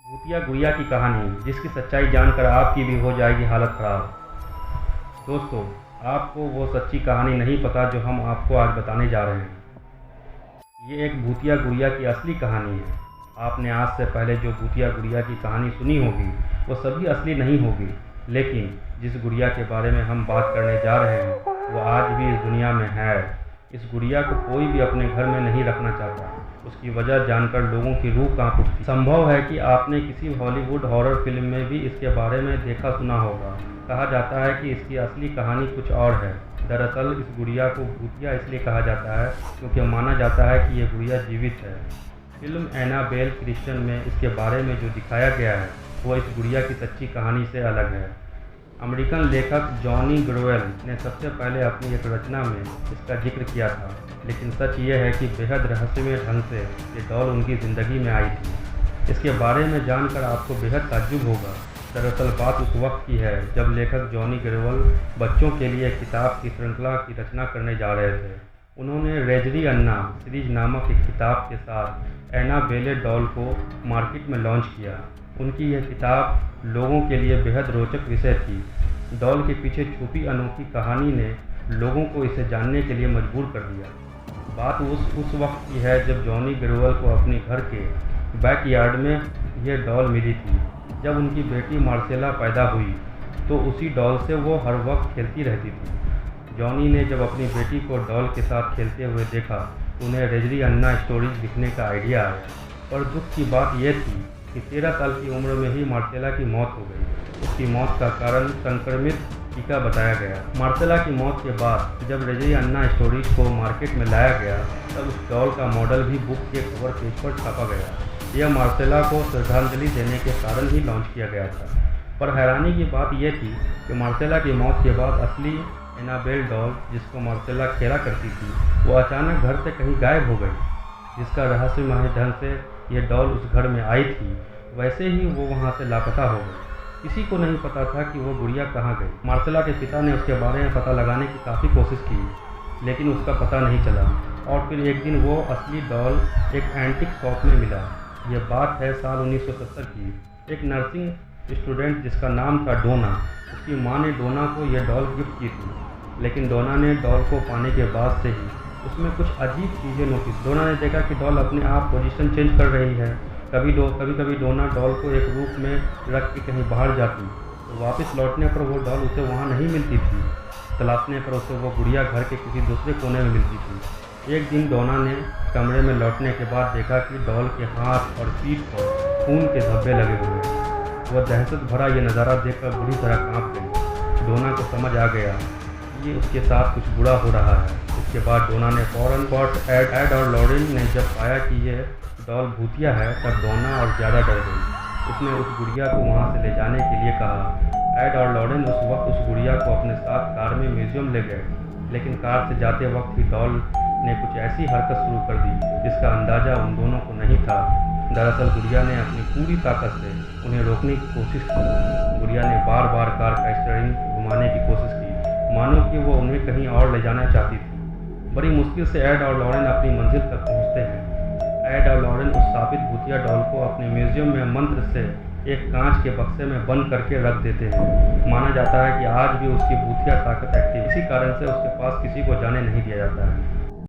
भूतिया गुड़िया की कहानी जिसकी सच्चाई जानकर आपकी भी हो जाएगी हालत ख़राब। दोस्तों, आपको वो सच्ची कहानी नहीं पता जो हम आपको आज बताने जा रहे हैं। ये एक भूतिया गुड़िया की असली कहानी है। आपने आज से पहले जो भूतिया गुड़िया की कहानी सुनी होगी वो सभी असली नहीं होगी, लेकिन जिस गुड़िया के बारे में हम बात करने जा रहे हैं वो आज भी इस दुनिया में है। इस गुड़िया को कोई भी अपने घर में नहीं रखना चाहता। उसकी वजह जानकर लोगों की रूह कांप उठती। संभव है कि आपने किसी हॉलीवुड हॉरर फिल्म में भी इसके बारे में देखा सुना होगा। कहा जाता है कि इसकी असली कहानी कुछ और है। दरअसल इस गुड़िया को भूतिया इसलिए कहा जाता है क्योंकि माना जाता है कि यह गुड़िया जीवित है। फिल्म एनाबेल क्रिश्चियन में इसके बारे में जो दिखाया गया है वो इस गुड़िया की सच्ची कहानी से अलग है। अमेरिकन लेखक जॉनी ग्रोवेल ने सबसे पहले अपनी एक रचना में इसका जिक्र किया था, लेकिन सच ये है कि बेहद रहस्यमय ढंग से ये डॉल उनकी ज़िंदगी में आई थी। इसके बारे में जानकर आपको बेहद ताज्जुब होगा। दरअसल बात उस वक्त की है जब लेखक जॉनी ग्रोवेल बच्चों के लिए किताब की श्रृंखला की रचना करने जा रहे थे। उन्होंने रेजरी अन्ना सीरीज नामक एक किताब के साथ एनाबेले डॉल को मार्केट में लॉन्च किया। उनकी यह किताब लोगों के लिए बेहद रोचक विषय थी। डॉल के पीछे छुपी अनोखी कहानी ने लोगों को इसे जानने के लिए मजबूर कर दिया। बात उस वक्त की है जब जॉनी ग्रोवेल को अपने घर के बैकयार्ड में यह डॉल मिली थी। जब उनकी बेटी मार्सेला पैदा हुई तो उसी डॉल से वो हर वक्त खेलती रहती थी। जॉनी ने जब अपनी बेटी को डॉल के साथ खेलते हुए देखा तो उन्हें रेजरी अन्ना स्टोरीज लिखने का आइडिया आया। पर दुख की बात यह थी कि 13 साल की उम्र में ही मार्सेला की मौत हो गई। उसकी मौत का कारण संक्रमित टीका बताया गया। मार्सेला की मौत के बाद जब रेजरी अन्ना स्टोरीज को मार्केट में लाया गया तब उस डॉल का मॉडल भी बुक के कवर पेज पर छापा गया। यह मार्सेला को श्रद्धांजलि देने के कारण ही लॉन्च किया गया था। पर हैरानी की बात यह थी कि मार्सेला की मौत के बाद असली एनाबेल डॉल जिसको मार्सेला खेला करती थी वो अचानक घर से कहीं गायब हो गई। जिसका रहस्यमय ढंग से यह डॉल उस घर में आई थी, वैसे ही वो वहाँ से लापता हो गई। किसी को नहीं पता था कि वो गुड़िया कहाँ गई। मार्सेला के पिता ने उसके बारे में पता लगाने की काफ़ी कोशिश की, लेकिन उसका पता नहीं चला। और फिर एक दिन वो असली डॉल एक एंटीक शॉप में मिला। यह बात है साल 1970 की। एक नर्सिंग स्टूडेंट जिसका नाम था डोना, उसकी माँ ने डोना को यह डॉल गिफ्ट की थी। लेकिन डोना ने डॉल को पाने के बाद से ही उसमें कुछ अजीब चीज़ें नोटिस। डोना ने देखा कि डॉल अपने आप पोजीशन चेंज कर रही है। कभी कभी डोना डॉल को एक रूप में रख के कहीं बाहर जाती, तो वापस लौटने पर वो डॉल उसे वहाँ नहीं मिलती थी। तलाशने पर उसे वो गुड़िया घर के किसी दूसरे कोने में मिलती थी। एक दिन डोना ने कमरे में लौटने के बाद देखा कि डॉल के हाथ और पीठ पर खून के धब्बे लगे हुए हैं। वह दहशत भरा ये नज़ारा देखकर बुरी तरह कांप गई। डोना को समझ आ गया ये उसके साथ कुछ बुरा हो रहा है। इसके बाद डोना ने फ़ौरन एड और लॉरेन ने जब पाया कि ये डॉल भूतिया है तब डोना और ज़्यादा डर गई। उसने उस गुड़िया को वहाँ से ले जाने के लिए कहा। एड और लॉरेन उस वक्त उस गुड़िया को अपने साथ कार में म्यूजियम ले गए, लेकिन कार से जाते वक्त ही डॉल ने कुछ ऐसी हरकत शुरू कर दी जिसका अंदाज़ा उन दोनों को नहीं था। दरअसल गुड़िया ने अपनी पूरी ताकत से उन्हें रोकने की कोशिश की। गुड़िया ने बार बार कार का स्टीयरिंग घुमाने की कोशिश की, मानो कि वो उन्हें कहीं और ले जाना चाहती थी। बड़ी मुश्किल से एड और लॉरेन अपनी मंजिल तक पहुँचते हैं। एड और लॉरेन उस स्थापित भूतिया डॉल को अपने म्यूजियम में मंत्र से एक कांच के बक्से में बंद करके रख देते हैं। माना जाता है कि आज भी उसकी भूतिया ताकत एक्टिव, इसी कारण से उसके पास किसी को जाने नहीं दिया जाता है।